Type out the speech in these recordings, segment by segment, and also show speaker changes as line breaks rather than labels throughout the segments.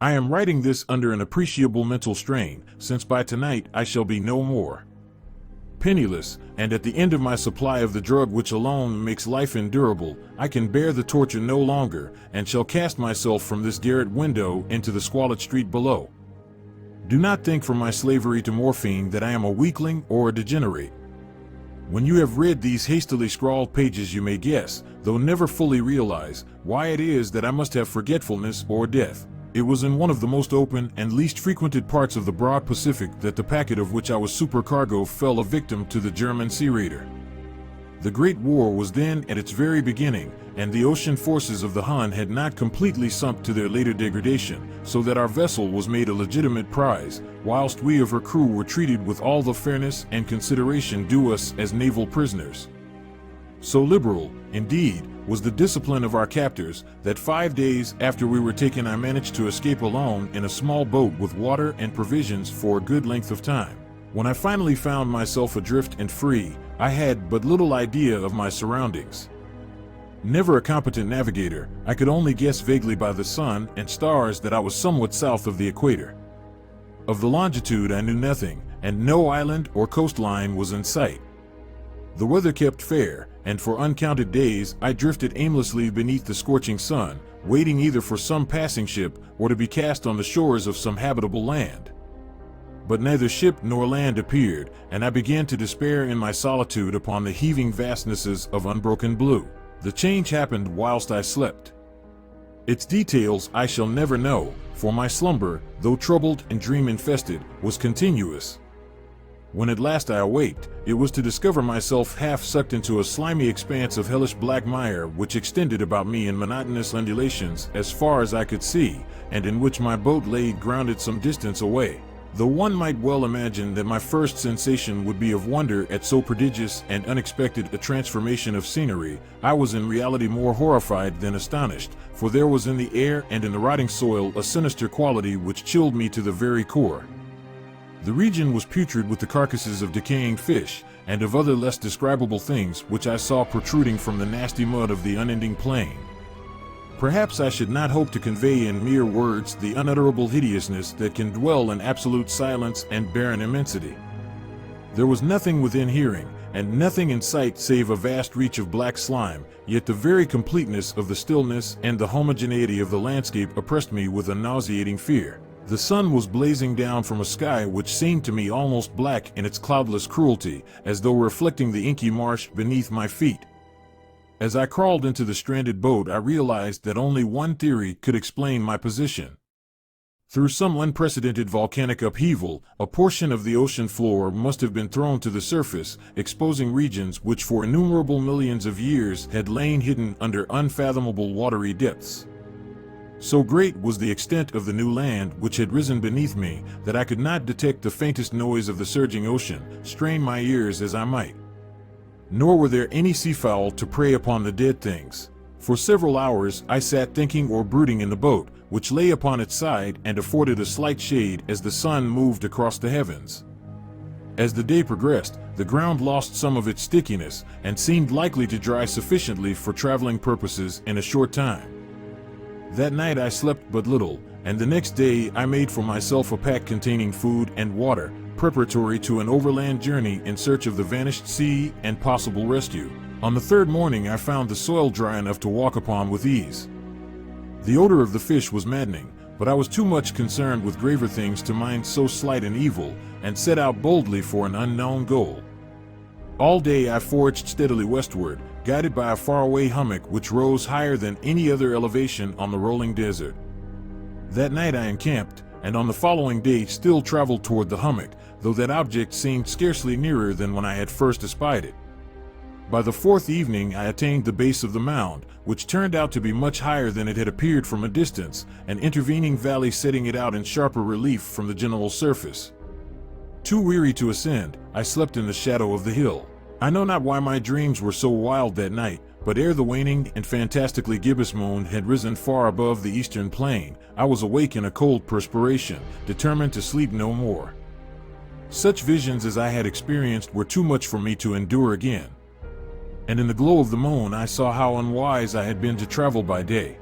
I am writing this under an appreciable mental strain, since by tonight I shall be no more penniless, and at the end of my supply of the drug which alone makes life endurable. I can bear the torture no longer, and shall cast myself from this garret window into the squalid street below. Do not think from my slavery to morphine that I am a weakling or a degenerate. When you have read these hastily scrawled pages, you may guess, though never fully realize, why it is that I must have forgetfulness or death. It was in one of the most open and least frequented parts of the broad Pacific that the packet of which I was supercargo fell a victim to the German sea raider. The Great War was then at its very beginning, and the ocean forces of the Hun had not completely sunk to their later degradation, so that our vessel was made a legitimate prize, whilst we of her crew were treated with all the fairness and consideration due us as naval prisoners. So liberal, indeed, was the discipline of our captors, that 5 days after we were taken I managed to escape alone in a small boat with water and provisions for a good length of time. When I finally found myself adrift and free, I had but little idea of my surroundings. Never a competent navigator, I could only guess vaguely by the sun and stars that I was somewhat south of the equator. Of the longitude I knew nothing, and no island or coastline was in sight. The weather kept fair, and for uncounted days I drifted aimlessly beneath the scorching sun, waiting either for some passing ship or to be cast on the shores of some habitable land. But neither ship nor land appeared, and I began to despair in my solitude upon the heaving vastnesses of unbroken blue. The change happened whilst I slept. Its details I shall never know, for my slumber, though troubled and dream-infested, was continuous. When at last I awaked, it was to discover myself half sucked into a slimy expanse of hellish black mire which extended about me in monotonous undulations as far as I could see, and in which my boat lay grounded some distance away. Though one might well imagine that my first sensation would be of wonder at so prodigious and unexpected a transformation of scenery, I was in reality more horrified than astonished, for there was in the air and in the rotting soil a sinister quality which chilled me to the very core. The region was putrid with the carcasses of decaying fish, and of other less describable things which I saw protruding from the nasty mud of the unending plain. Perhaps I should not hope to convey in mere words the unutterable hideousness that can dwell in absolute silence and barren immensity. There was nothing within hearing, and nothing in sight save a vast reach of black slime, yet the very completeness of the stillness and the homogeneity of the landscape oppressed me with a nauseating fear. The sun was blazing down from a sky which seemed to me almost black in its cloudless cruelty, as though reflecting the inky marsh beneath my feet. As I crawled into the stranded boat, I realized that only one theory could explain my position. Through some unprecedented volcanic upheaval, a portion of the ocean floor must have been thrown to the surface, exposing regions which for innumerable millions of years had lain hidden under unfathomable watery depths. So great was the extent of the new land which had risen beneath me that I could not detect the faintest noise of the surging ocean, strain my ears as I might. Nor were there any seafowl to prey upon the dead things. For several hours I sat thinking or brooding in the boat, which lay upon its side and afforded a slight shade as the sun moved across the heavens. As the day progressed, the ground lost some of its stickiness and seemed likely to dry sufficiently for traveling purposes in a short time. That night I slept but little, and the next day I made for myself a pack containing food and water, preparatory to an overland journey in search of the vanished sea and possible rescue. On the third morning I found the soil dry enough to walk upon with ease. The odor of the fish was maddening, but I was too much concerned with graver things to mind so slight an evil, and set out boldly for an unknown goal. All day I forged steadily westward, guided by a faraway hummock which rose higher than any other elevation on the rolling desert. That night I encamped, and on the following day still traveled toward the hummock, though that object seemed scarcely nearer than when I had first espied it. By the fourth evening I attained the base of the mound, which turned out to be much higher than it had appeared from a distance, an intervening valley setting it out in sharper relief from the general surface. Too weary to ascend, I slept in the shadow of the hill. I know not why my dreams were so wild that night, but ere the waning and fantastically gibbous moon had risen far above the eastern plain, I was awake in a cold perspiration, determined to sleep no more. Such visions as I had experienced were too much for me to endure again. And in the glow of the moon I saw how unwise I had been to travel by day.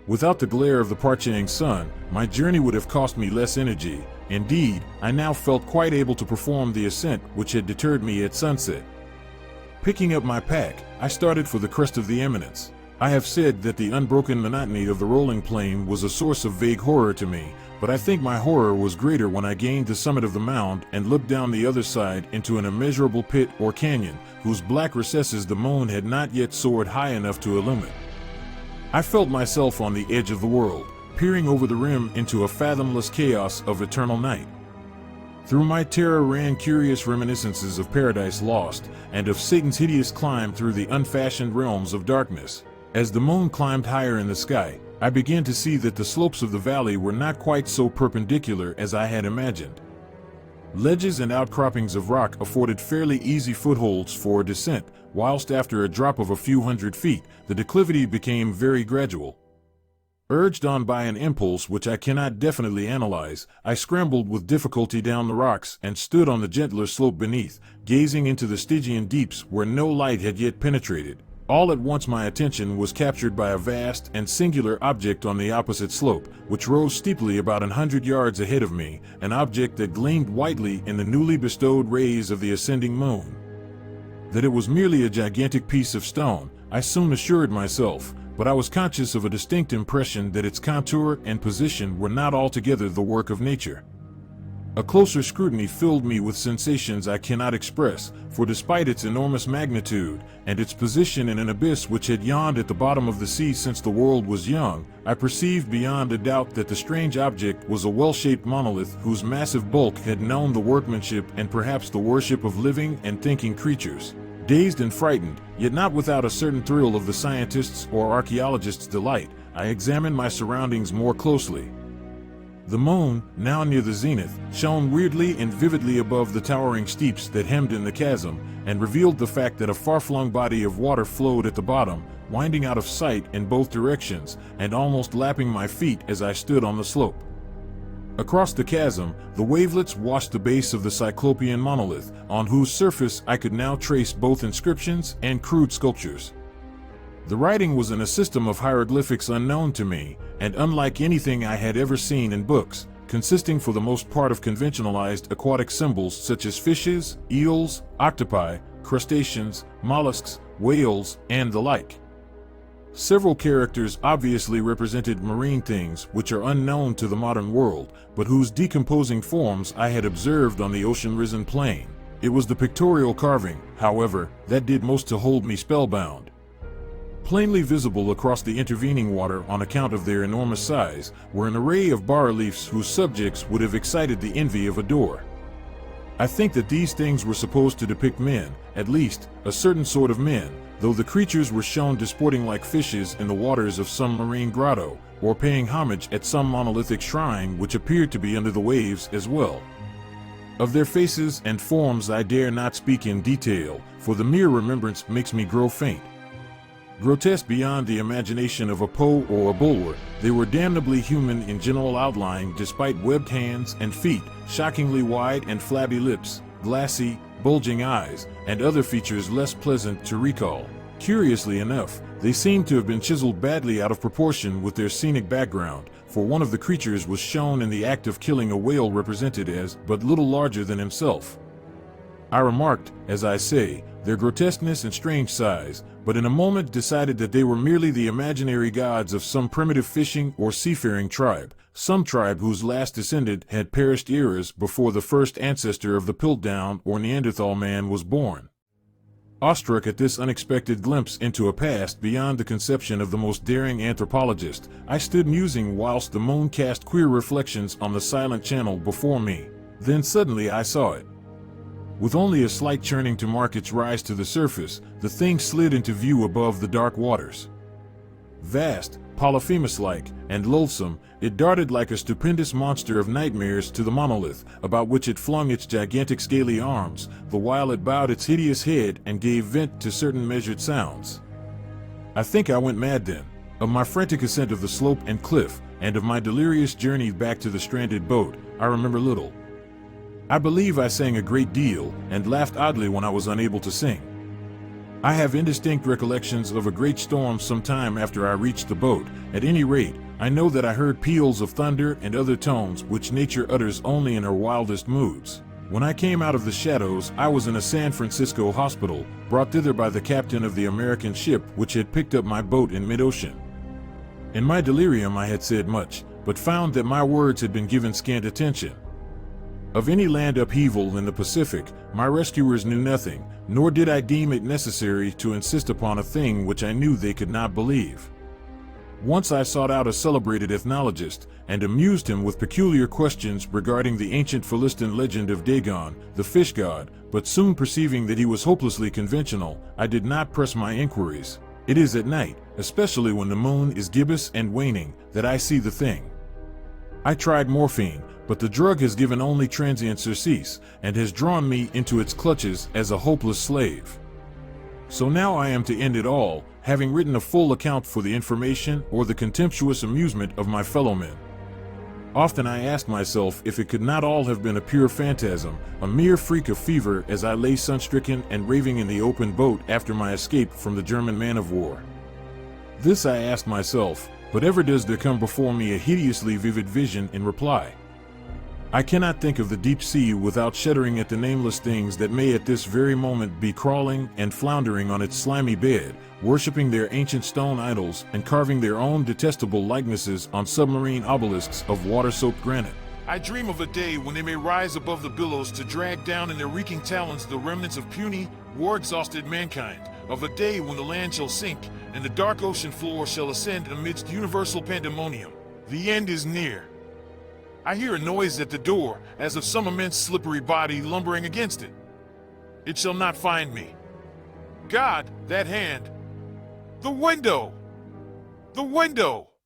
Without the glare of the parching sun, my journey would have cost me less energy. Indeed, I now felt quite able to perform the ascent which had deterred me at sunset. Picking up my pack, I started for the crest of the eminence. I have said that the unbroken monotony of the rolling plain was a source of vague horror to me, but I think my horror was greater when I gained the summit of the mound and looked down the other side into an immeasurable pit or canyon, whose black recesses the moon had not yet soared high enough to illumine. I felt myself on the edge of the world, peering over the rim into a fathomless chaos of eternal night. Through my terror ran curious reminiscences of Paradise Lost and of Satan's hideous climb through the unfashioned realms of darkness. As the moon climbed higher in the sky, I began to see that the slopes of the valley were not quite so perpendicular as I had imagined. Ledges and outcroppings of rock afforded fairly easy footholds for a descent, whilst after a drop of a few hundred feet, the declivity became very gradual. Urged on by an impulse which I cannot definitely analyze, I scrambled with difficulty down the rocks and stood on the gentler slope beneath, gazing into the Stygian deeps where no light had yet penetrated. All at once my attention was captured by a vast and singular object on the opposite slope, which rose steeply about 100 yards ahead of me, an object that gleamed whitely in the newly bestowed rays of the ascending moon. That it was merely a gigantic piece of stone, I soon assured myself, but I was conscious of a distinct impression that its contour and position were not altogether the work of nature. A closer scrutiny filled me with sensations I cannot express, for despite its enormous magnitude, and its position in an abyss which had yawned at the bottom of the sea since the world was young, I perceived beyond a doubt that the strange object was a well-shaped monolith whose massive bulk had known the workmanship and perhaps the worship of living and thinking creatures. Dazed and frightened, yet not without a certain thrill of the scientist's or archaeologist's delight, I examined my surroundings more closely. The moon, now near the zenith, shone weirdly and vividly above the towering steeps that hemmed in the chasm, and revealed the fact that a far-flung body of water flowed at the bottom, winding out of sight in both directions, and almost lapping my feet as I stood on the slope. Across the chasm, the wavelets washed the base of the Cyclopean monolith, on whose surface I could now trace both inscriptions and crude sculptures. The writing was in a system of hieroglyphics unknown to me, and unlike anything I had ever seen in books, consisting for the most part of conventionalized aquatic symbols such as fishes, eels, octopi, crustaceans, mollusks, whales, and the like. Several characters obviously represented marine things which are unknown to the modern world, but whose decomposing forms I had observed on the ocean-risen plain. It was the pictorial carving, however, that did most to hold me spellbound. Plainly visible across the intervening water on account of their enormous size were an array of bas-reliefs whose subjects would have excited the envy of a Dor. I think that these things were supposed to depict men, at least, a certain sort of men, though the creatures were shown disporting like fishes in the waters of some marine grotto, or paying homage at some monolithic shrine which appeared to be under the waves as well. Of their faces and forms I dare not speak in detail, for the mere remembrance makes me grow faint. Grotesque beyond the imagination of a Poe or a Bulwer, they were damnably human in general outline despite webbed hands and feet, shockingly wide and flabby lips, glassy, bulging eyes, and other features less pleasant to recall. Curiously enough, they seemed to have been chiseled badly out of proportion with their scenic background, for one of the creatures was shown in the act of killing a whale represented as but little larger than himself. I remarked, as I say, their grotesqueness and strange size, but in a moment decided that they were merely the imaginary gods of some primitive fishing or seafaring tribe, some tribe whose last descendant had perished eras before the first ancestor of the Piltdown or Neanderthal man was born. Awestruck at this unexpected glimpse into a past beyond the conception of the most daring anthropologist, I stood musing whilst the moon cast queer reflections on the silent channel before me. Then suddenly I saw it. With only a slight churning to mark its rise to the surface, the thing slid into view above the dark waters. Vast, Polyphemus-like, and loathsome, it darted like a stupendous monster of nightmares to the monolith, about which it flung its gigantic scaly arms, the while it bowed its hideous head and gave vent to certain measured sounds. I think I went mad then. Of my frantic ascent of the slope and cliff, and of my delirious journey back to the stranded boat, I remember little. I believe I sang a great deal, and laughed oddly when I was unable to sing. I have indistinct recollections of a great storm some time after I reached the boat. At any rate, I know that I heard peals of thunder and other tones which nature utters only in her wildest moods. When I came out of the shadows, I was in a San Francisco hospital, brought thither by the captain of the American ship which had picked up my boat in mid-ocean. In my delirium I had said much, but found that my words had been given scant attention. Of any land upheaval in the Pacific, my rescuers knew nothing, nor did I deem it necessary to insist upon a thing which I knew they could not believe. Once I sought out a celebrated ethnologist, and amused him with peculiar questions regarding the ancient Philistine legend of Dagon, the fish god, but soon perceiving that he was hopelessly conventional, I did not press my inquiries. It is at night, especially when the moon is gibbous and waning, that I see the thing. I tried morphine, but the drug has given only transient surcease, and has drawn me into its clutches as a hopeless slave. So now I am to end it all, having written a full account for the information or the contemptuous amusement of my fellowmen. Often I asked myself if it could not all have been a pure phantasm, a mere freak of fever as I lay sunstricken and raving in the open boat after my escape from the German man-of-war. This I asked myself, but ever does there come before me a hideously vivid vision in reply. I cannot think of the deep sea without shuddering at the nameless things that may at this very moment be crawling and floundering on its slimy bed, worshipping their ancient stone idols and carving their own detestable likenesses on submarine obelisks of water-soaked granite. I dream of a day when they may rise above the billows to drag down in their reeking talons the remnants of puny, war-exhausted mankind, of a day when the land shall sink and the dark ocean floor shall ascend amidst universal pandemonium. The end is near. I hear a noise at the door, as of some immense slippery body lumbering against it. It shall not find me. God, that hand! The window! The window!